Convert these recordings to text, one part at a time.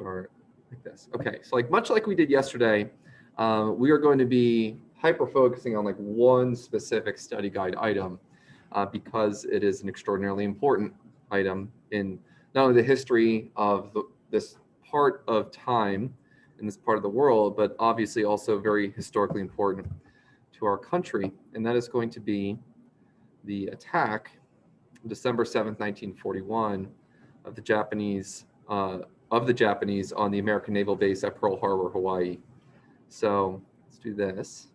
start like this. Okay, so like much like we did yesterday, we are going to be hyper focusing on like one specific study guide item because it is an extraordinarily important item in not only the history of this part of time in this part of the world, but obviously also very historically important to our country, and that is going to be the attack, December 7th, 1941, of the Japanese on the American naval base at Pearl Harbor, Hawaii. So let's do this.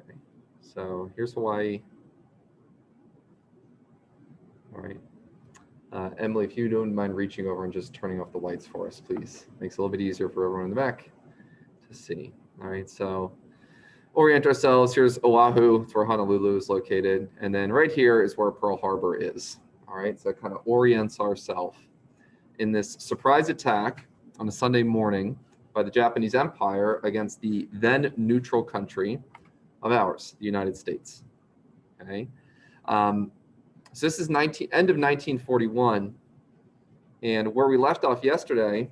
Okay, so here's Hawaii. All right. Emily, if you don't mind reaching over and just turning off the lights for us, please. Makes it a little bit easier for everyone in the back to see. All right, so orient ourselves. Here's Oahu, it's where Honolulu is located. And then right here is where Pearl Harbor is. All right, so it kind of orients ourselves in this surprise attack on a Sunday morning by the Japanese Empire against the then neutral country of ours, the United States. Okay. So this is end of 1941, and where we left off yesterday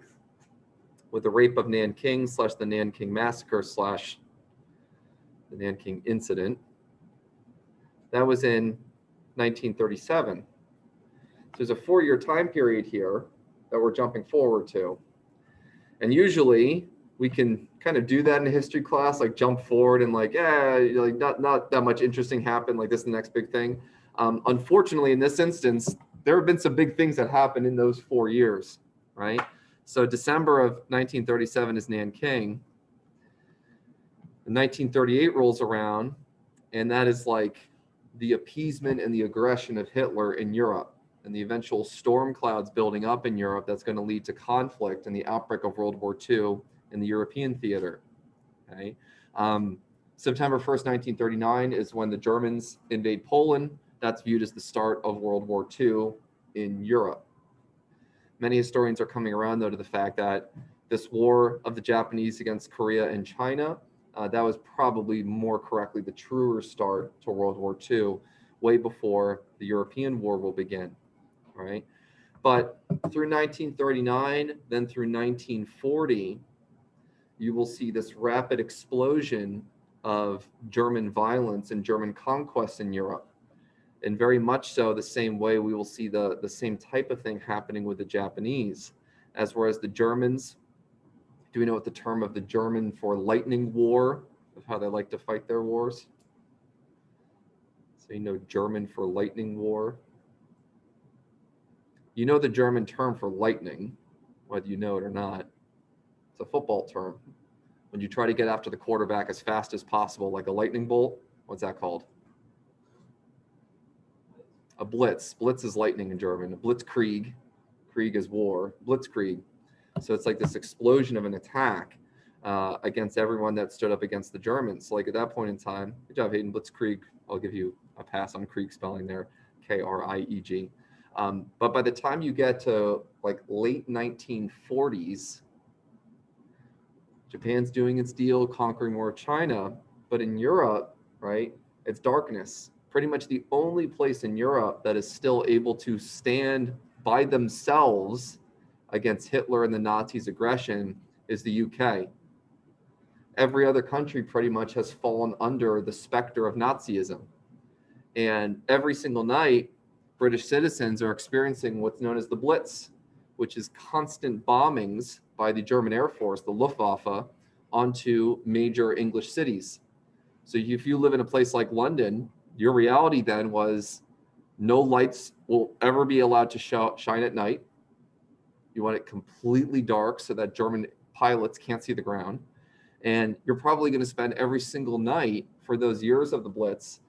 with the rape of Nanking / the Nanking Massacre / the Nanking Incident, that was in 1937. So there's a 4-year time period here that we're jumping forward to. And usually we can kind of do that in a history class, like jump forward and like, like not that much interesting happened, like this is the next big thing. Unfortunately, in this instance, there have been some big things that happened in those 4 years, right? So December of 1937 is Nanking. 1938 rolls around, and that is like the appeasement and the aggression of Hitler in Europe and the eventual storm clouds building up in Europe that's going to lead to conflict and the outbreak of World War II in the European theater. Okay. September 1st, 1939 is when the Germans invade Poland. That's viewed as the start of World War II in Europe. Many historians are coming around, though, to the fact that this war of the Japanese against Korea and China, that was probably more correctly the truer start to World War II, way before the European war will begin, right? But through 1939, then through 1940, you will see this rapid explosion of German violence and German conquest in Europe. And very much so the same way we will see the same type of thing happening with the Japanese, as whereas the Germans, do we know what the term of the German for lightning war, of how they like to fight their wars? So you know German for lightning war. You know the German term for lightning, whether you know it or not. It's a football term. When you try to get after the quarterback as fast as possible, like a lightning bolt, what's that called? A blitz. Blitz is lightning in German. A blitzkrieg. Krieg is war. Blitzkrieg. So it's like this explosion of an attack against everyone that stood up against the Germans. So like at that point in time, good job, Hayden. Blitzkrieg. I'll give you a pass on Krieg spelling there. Krieg. But by the time you get to like late 1940s, Japan's doing its deal, conquering more of China. But in Europe, right, it's darkness. Pretty much the only place in Europe that is still able to stand by themselves against Hitler and the Nazis' aggression is the UK. Every other country pretty much has fallen under the specter of Nazism. And every single night, British citizens are experiencing what's known as the Blitz, which is constant bombings by the German Air Force, the Luftwaffe, onto major English cities. So if you live in a place like London, your reality then was no lights will ever be allowed to shine at night. You want it completely dark so that German pilots can't see the ground. And you're probably going to spend every single night for those years of the Blitz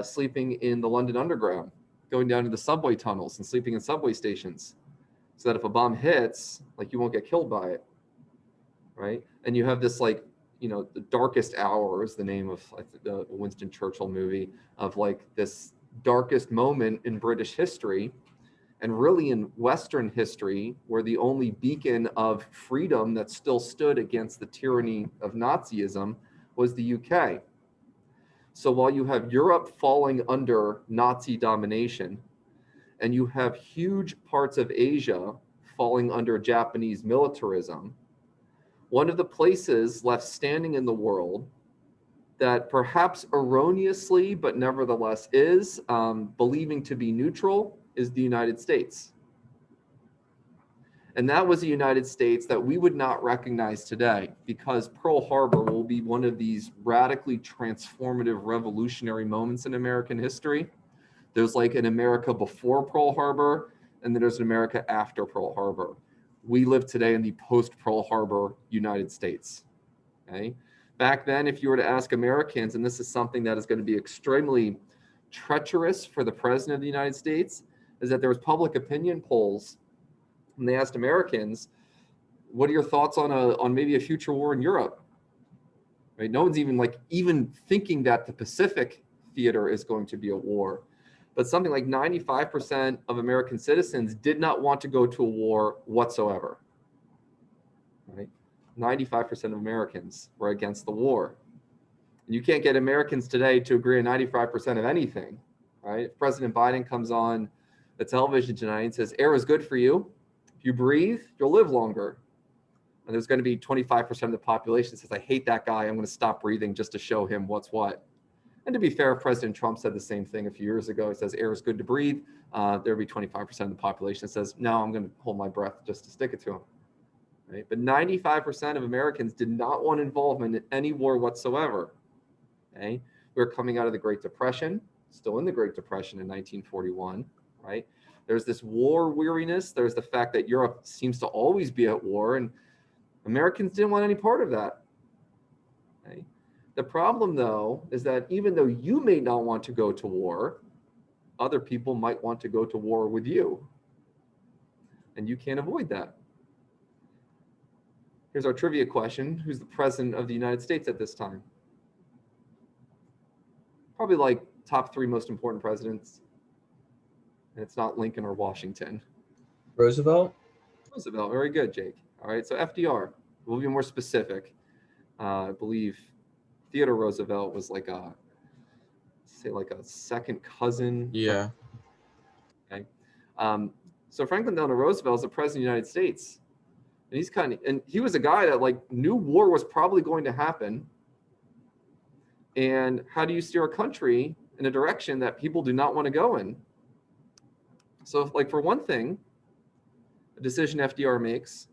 sleeping in the London Underground, going down to the subway tunnels and sleeping in subway stations so that if a bomb hits, like you won't get killed by it, right? And you have this like, you know, The Darkest Hour is the name of like the Winston Churchill movie, of like this darkest moment in British history and really in Western history, where the only beacon of freedom that still stood against the tyranny of Nazism was the UK. So while you have Europe falling under Nazi domination, and you have huge parts of Asia falling under Japanese militarism, one of the places left standing in the world that perhaps erroneously, but nevertheless is believing to be neutral, is the United States. And that was a United States that we would not recognize today, because Pearl Harbor will be one of these radically transformative, revolutionary moments in American history. There's like an America before Pearl Harbor, and then there's an America after Pearl Harbor. We live today in the post-Pearl Harbor United States. Okay? Back then, if you were to ask Americans, and this is something that is going to be extremely treacherous for the president of the United States, is that there was public opinion polls, and they asked Americans, what are your thoughts on maybe a future war in Europe? Right? No one's even thinking that the Pacific theater is going to be a war. But something like 95% of American citizens did not want to go to a war whatsoever. Right? 95% of Americans were against the war. And you can't get Americans today to agree on 95% of anything. Right? If President Biden comes on the television tonight and says, air is good for you. If you breathe, you'll live longer. And there's going to be 25% of the population that says, I hate that guy. I'm going to stop breathing just to show him what's what. And to be fair, President Trump said the same thing a few years ago. He says, air is good to breathe. There'll be 25% of the population that says, no, I'm going to hold my breath just to stick it to him. Right? But 95% of Americans did not want involvement in any war whatsoever. Okay? We were coming out of the Great Depression, still in the Great Depression in 1941, right? There's this war weariness. There's the fact that Europe seems to always be at war, and Americans didn't want any part of that. Okay? The problem, though, is that even though you may not want to go to war, other people might want to go to war with you. And you can't avoid that. Here's our trivia question. Who's the president of the United States at this time? Probably like top 3 most important presidents. And it's not Lincoln or Washington. Roosevelt? Roosevelt, very good, Jake. All right, so FDR, we'll be more specific. I believe Theodore Roosevelt was like a second cousin. Yeah. Okay. So Franklin Delano Roosevelt is the president of the United States. And he was a guy that like knew war was probably going to happen. And how do you steer a country in a direction that people do not want to go in? So like for one thing, a decision FDR makes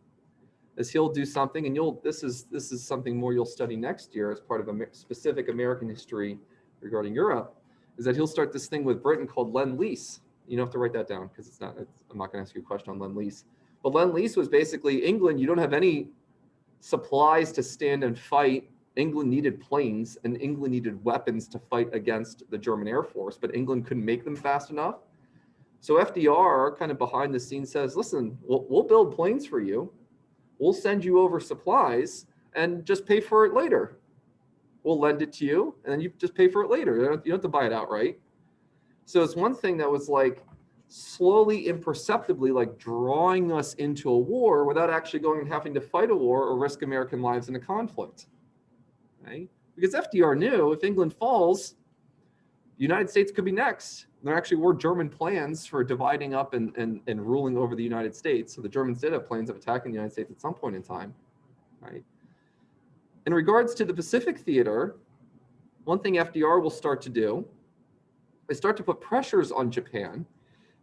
is he'll do something, and this is something more you'll study next year as part of a specific American history regarding Europe, is that he'll start this thing with Britain called Lend-Lease. You don't have to write that down because I'm not going to ask you a question on Lend-Lease. But Lend-Lease was basically England. You don't have any supplies to stand and fight. England needed planes, and England needed weapons to fight against the German Air Force, but England couldn't make them fast enough. So FDR kind of behind the scenes says, listen, we'll build planes for you. We'll send you over supplies and just pay for it later. We'll lend it to you, and then you just pay for it later. You don't have to buy it outright. So it's one thing that was like slowly, imperceptibly, like drawing us into a war without actually going and having to fight a war or risk American lives in a conflict. Right? Because FDR knew if England falls, the United States could be next. There actually were German plans for dividing up and ruling over the United States. So the Germans did have plans of attacking the United States at some point in time. Right? In regards to the Pacific theater, one thing FDR will start to do is start to put pressures on Japan,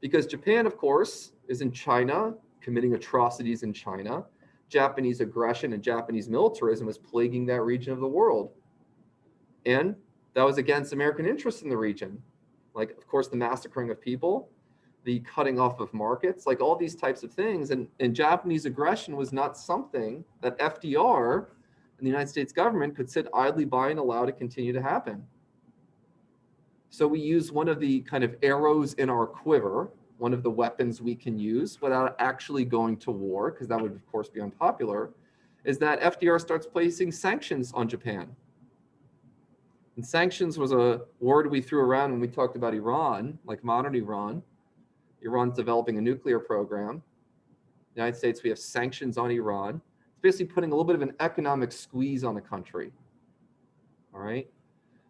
because Japan, of course, is in China, committing atrocities in China. Japanese aggression and Japanese militarism was plaguing that region of the world. And that was against American interests in the region. Like, of course, the massacring of people, the cutting off of markets, like all these types of things. And Japanese aggression was not something that FDR and the United States government could sit idly by and allow to continue to happen. So we use one of the kind of arrows in our quiver, one of the weapons we can use without actually going to war, because that would, of course, be unpopular, is that FDR starts placing sanctions on Japan. And sanctions was a word we threw around when we talked about Iran, like modern Iran. Iran's developing a nuclear program. The United States, we have sanctions on Iran. It's basically putting a little bit of an economic squeeze on the country. All right?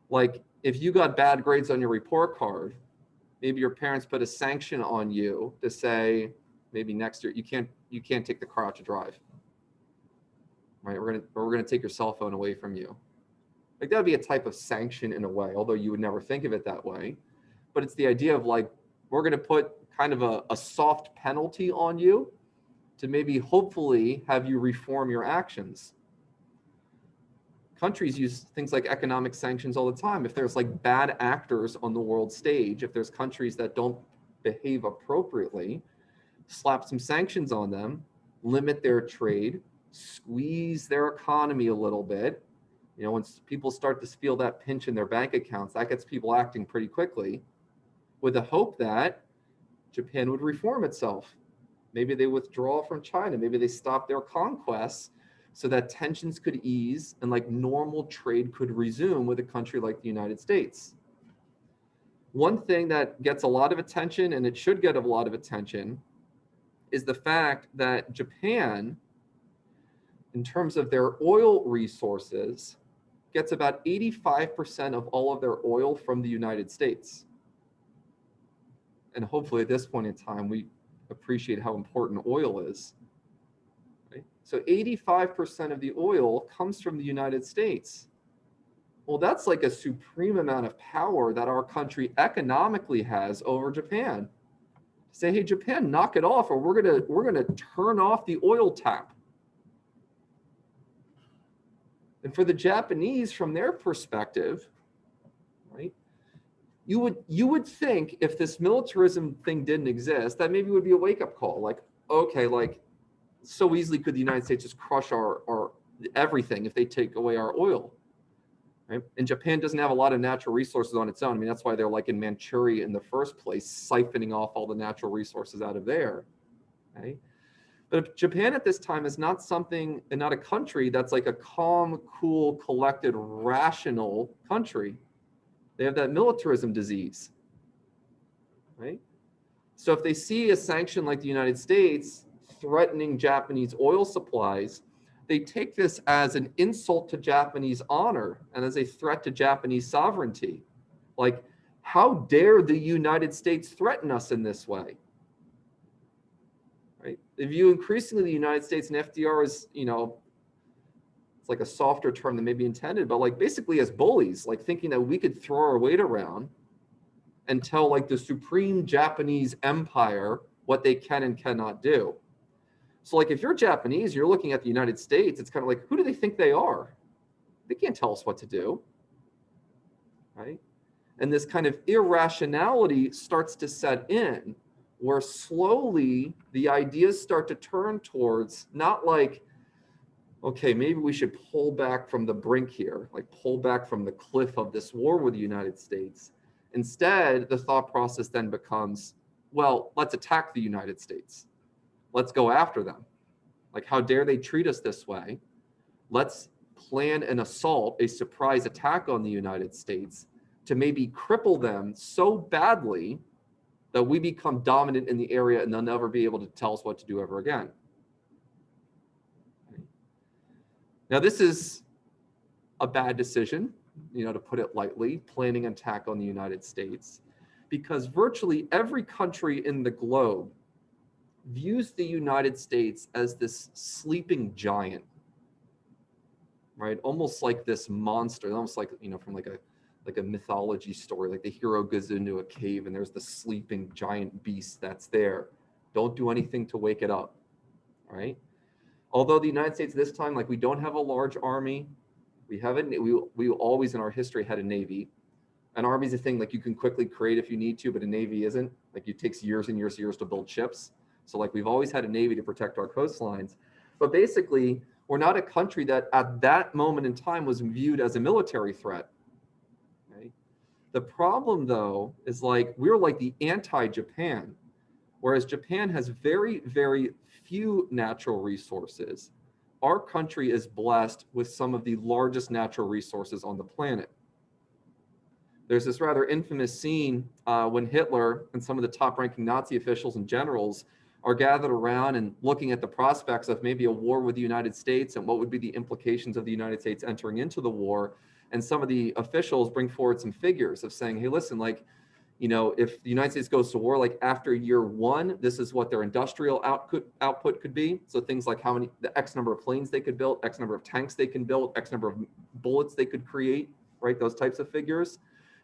Like, if you got bad grades on your report card, maybe your parents put a sanction on you to say, maybe next year, you can't take the car out to drive. Right? We're gonna take your cell phone away from you. Like that would be a type of sanction in a way, although you would never think of it that way. But it's the idea of like, we're gonna put kind of a soft penalty on you to maybe hopefully have you reform your actions. Countries use things like economic sanctions all the time. If there's like bad actors on the world stage, if there's countries that don't behave appropriately, slap some sanctions on them, limit their trade, squeeze their economy a little bit. You know, once people start to feel that pinch in their bank accounts, that gets people acting pretty quickly with the hope that Japan would reform itself. Maybe they withdraw from China. Maybe they stop their conquests so that tensions could ease and like normal trade could resume with a country like the United States. One thing that gets a lot of attention, and it should get a lot of attention, is the fact that Japan, in terms of their oil resources, gets about 85% of all of their oil from the United States. And hopefully at this point in time, we appreciate how important oil is. Right? So 85% of the oil comes from the United States. Well, that's like a supreme amount of power that our country economically has over Japan. Say, hey, Japan, knock it off, or we're gonna turn off the oil tap. And for the Japanese, from their perspective, right, you would think if this militarism thing didn't exist, that maybe it would be a wake-up call. Like, okay, like so easily could the United States just crush our everything if they take away our oil. Right? And Japan doesn't have a lot of natural resources on its own. I mean, that's why they're like in Manchuria in the first place, siphoning off all the natural resources out of there. Okay? But Japan at this time is not something, and not a country that's like a calm, cool, collected, rational country. They have that militarism disease, right? So if they see a sanction like the United States threatening Japanese oil supplies, they take this as an insult to Japanese honor and as a threat to Japanese sovereignty. Like, how dare the United States threaten us in this way? Right? They view increasingly the United States and FDR as, you know, it's like a softer term than maybe intended, but like basically as bullies, like thinking that we could throw our weight around and tell like the supreme Japanese empire what they can and cannot do. So like if you're Japanese, you're looking at the United States, it's kind of like, who do they think they are? They can't tell us what to do, right? And this kind of irrationality starts to set in, where slowly the ideas start to turn towards not like, okay, maybe we should pull back from the brink here, like pull back from the cliff of this war with the United States. Instead, the thought process then becomes, well, let's attack the United States. Let's go after them. Like, how dare they treat us this way? Let's plan an assault, a surprise attack on the United States to maybe cripple them so badly that we become dominant in the area and they'll never be able to tell us what to do ever again. Now, this is a bad decision, you know, to put it lightly, planning an attack on the United States, because virtually every country in the globe views the United States as this sleeping giant, right? Almost like this monster, almost like, you know, from like a mythology story, like the hero goes into a cave and there's the sleeping giant beast that's there. Don't do anything to wake it up, right? Although the United States this time, like we don't have a large army, we always in our history had a navy. An army is a thing like you can quickly create if you need to, but a navy isn't. Like it takes years and years and years to build ships. So like we've always had a navy to protect our coastlines. But basically, we're not a country that at that moment in time was viewed as a military threat. Okay? The problem though is like we're like the anti-Japan, whereas Japan has very, very few natural resources. Our country is blessed with some of the largest natural resources on the planet. There's this rather infamous scene when Hitler and some of the top-ranking Nazi officials and generals are gathered around and looking at the prospects of maybe a war with the United States and what would be the implications of the United States entering into the war. And some of the officials bring forward some figures of saying, hey, listen, like, if the United States goes to war, like after year one, this is what their industrial output could be. So things like the X number of planes they could build, X number of tanks they can build, X number of bullets they could create, right? Those types of figures.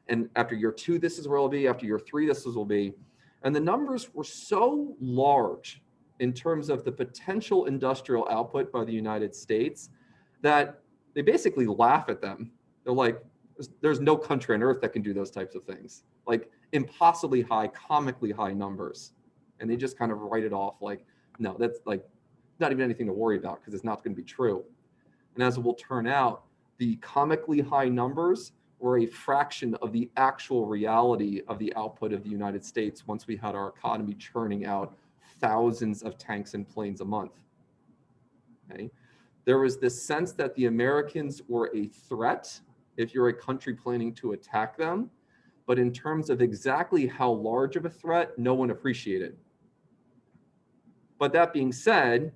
And after year two, this is where it'll be. After year three, this is where it'll be. And the numbers were so large in terms of the potential industrial output by the United States that they basically laugh at them. They're like, there's no country on earth that can do those types of things. Like impossibly high, comically high numbers. And they just kind of write it off like, no, that's like not even anything to worry about because it's not going to be true. And as it will turn out, the comically high numbers were a fraction of the actual reality of the output of the United States once we had our economy churning out thousands of tanks and planes a month. Okay? There was this sense that the Americans were a threat if you're a country planning to attack them, but in terms of exactly how large of a threat, no one appreciated. But that being said,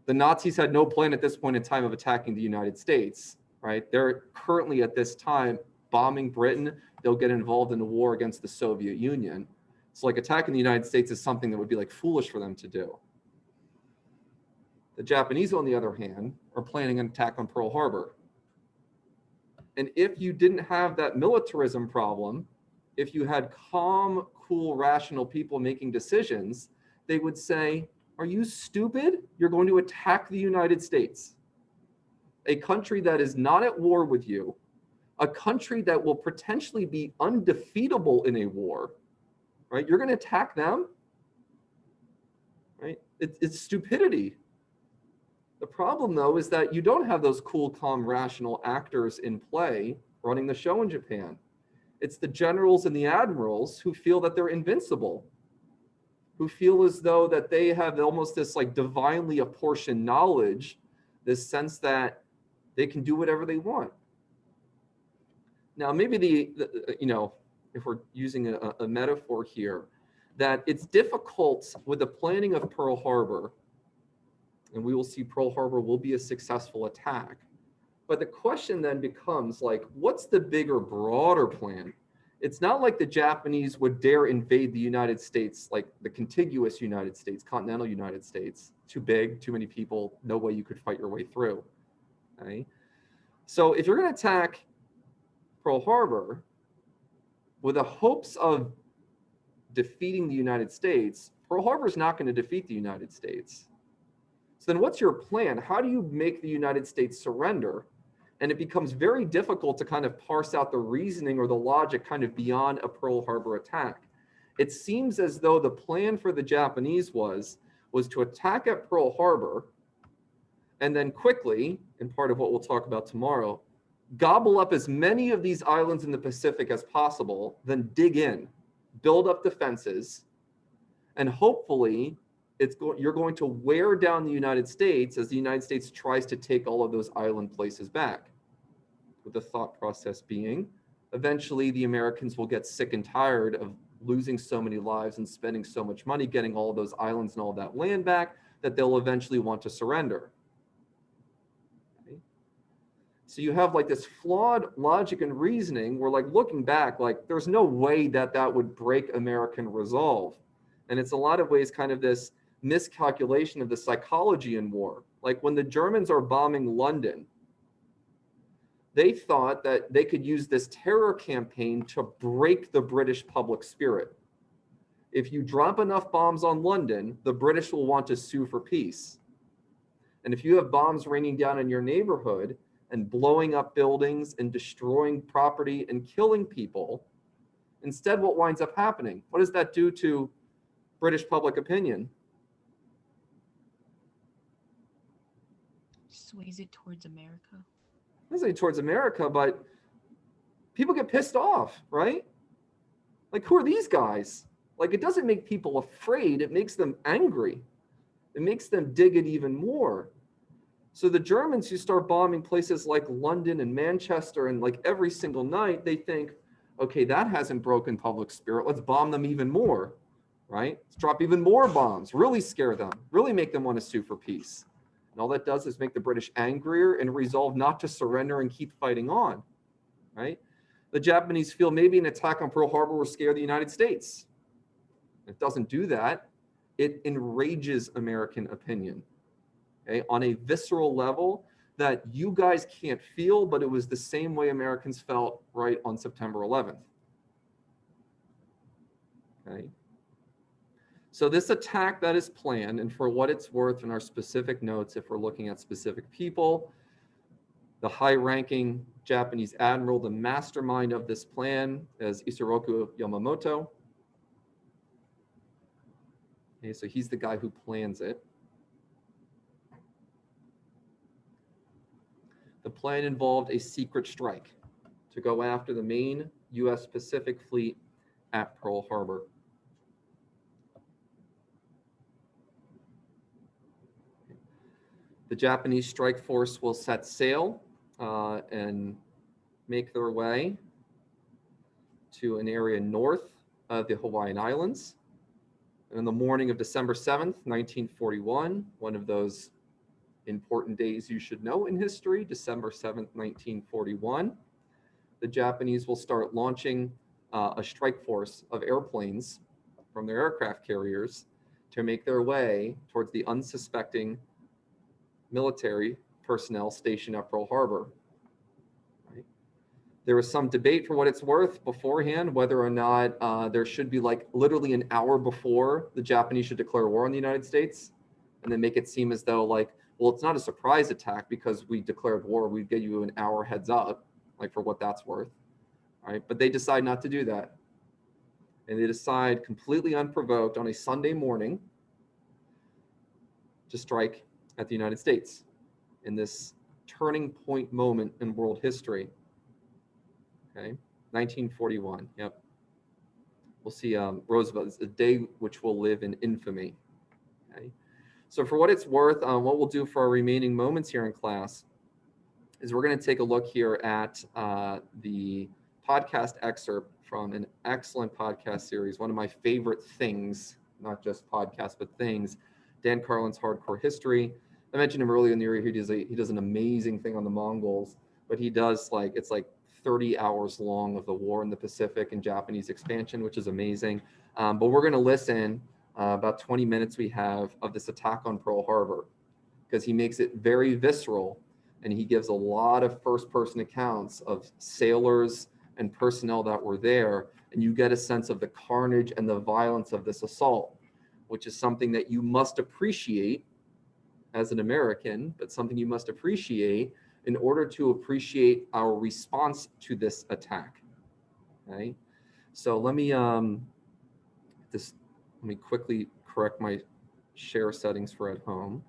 the Nazis had no plan at this point in time of attacking the United States, right? They're currently at this time bombing Britain. They'll get involved in a war against the Soviet Union. So like attacking the United States is something that would be like foolish for them to do. The Japanese, on the other hand, are planning an attack on Pearl Harbor. And if you didn't have that militarism problem, if you had calm, cool, rational people making decisions, they would say, are you stupid? You're going to attack the United States, a country that is not at war with you, a country that will potentially be undefeatable in a war, right? You're going to attack them, right? It's stupidity. The problem, though, is that you don't have those cool, calm, rational actors in play running the show in Japan. It's the generals and the admirals who feel that they're invincible, who feel as though that they have almost this like divinely apportioned knowledge, this sense that they can do whatever they want. Now, maybe if we're using a metaphor here, that it's difficult with the planning of Pearl Harbor, and we will see Pearl Harbor will be a successful attack. But the question then becomes like, what's the bigger, broader plan? It's not like the Japanese would dare invade the United States, like the contiguous United States, continental United States. Too big, too many people, no way you could fight your way through. Okay? So if you're going to attack Pearl Harbor with the hopes of defeating the United States, Pearl Harbor is not going to defeat the United States. So then what's your plan? How do you make the United States surrender? And it becomes very difficult to kind of parse out the reasoning or the logic kind of beyond a Pearl Harbor attack. It seems as though the plan for the Japanese was to attack at Pearl Harbor and then quickly, and part of what we'll talk about tomorrow, gobble up as many of these islands in the Pacific as possible, then dig in, build up defenses, and hopefully you're going to wear down the United States as the United States tries to take all of those island places back. With the thought process being, eventually the Americans will get sick and tired of losing so many lives and spending so much money getting all of those islands and all that land back that they'll eventually want to surrender. Okay? So you have like this flawed logic and reasoning where like looking back, like there's no way that would break American resolve. And it's a lot of ways kind of this miscalculation of the psychology in war. Like when the Germans are bombing London, they thought that they could use this terror campaign to break the British public spirit. If you drop enough bombs on London, the British will want to sue for peace. And if you have bombs raining down in your neighborhood and blowing up buildings and destroying property and killing people, instead what winds up happening? What does that do to British public opinion? Sways it towards America. Not say towards America, but people get pissed off, right? Like, who are these guys? Like, it doesn't make people afraid. It makes them angry. It makes them dig it even more. So the Germans who start bombing places like London and Manchester and like every single night, they think, okay, that hasn't broken public spirit. Let's bomb them even more, right? Let's drop even more bombs, really scare them, really make them want to sue for peace. And all that does is make the British angrier and resolve not to surrender and keep fighting on, right? The Japanese feel maybe an attack on Pearl Harbor will scare the United States. It doesn't do that. It enrages American opinion, okay, on a visceral level that you guys can't feel, but it was the same way Americans felt right on September 11th. Okay. So this attack that is planned, and for what it's worth in our specific notes, if we're looking at specific people, the high-ranking Japanese admiral, the mastermind of this plan, is Isoroku Yamamoto. Okay, so he's the guy who plans it. The plan involved a secret strike to go after the main U.S. Pacific Fleet at Pearl Harbor. The Japanese strike force will set sail and make their way to an area north of the Hawaiian Islands. And on the morning of December 7th, 1941, one of those important days you should know in history, December 7th, 1941, the Japanese will start launching a strike force of airplanes from their aircraft carriers to make their way towards the unsuspecting military personnel stationed at Pearl Harbor. Right? There was some debate, for what it's worth, beforehand whether or not there should be like literally an hour before the Japanese should declare war on the United States, and then make it seem as though like, well, it's not a surprise attack because we declared war. We'd give you an hour heads up, like for what that's worth. Right? But they decide not to do that. And they decide completely unprovoked on a Sunday morning to strike at the United States in this turning point moment in world history. Okay, 1941. Yep. We'll see Roosevelt. It's a day which will live in infamy. Okay. So for what it's worth, what we'll do for our remaining moments here in class is we're going to take a look here at the podcast excerpt from an excellent podcast series, one of my favorite things, not just podcasts, but things, Dan Carlin's Hardcore History. I mentioned him earlier in the year. He does an amazing thing on the Mongols, but he does it's like 30 hours long of the war in the Pacific and Japanese expansion, which is amazing. But we're going to listen about 20 minutes we have of this attack on Pearl Harbor, because he makes it very visceral, and he gives a lot of first-person accounts of sailors and personnel that were there, and you get a sense of the carnage and the violence of this assault, which is something that you must appreciate as an American, but something you must appreciate in order to appreciate our response to this attack. Okay, so let me quickly correct my share settings for at home.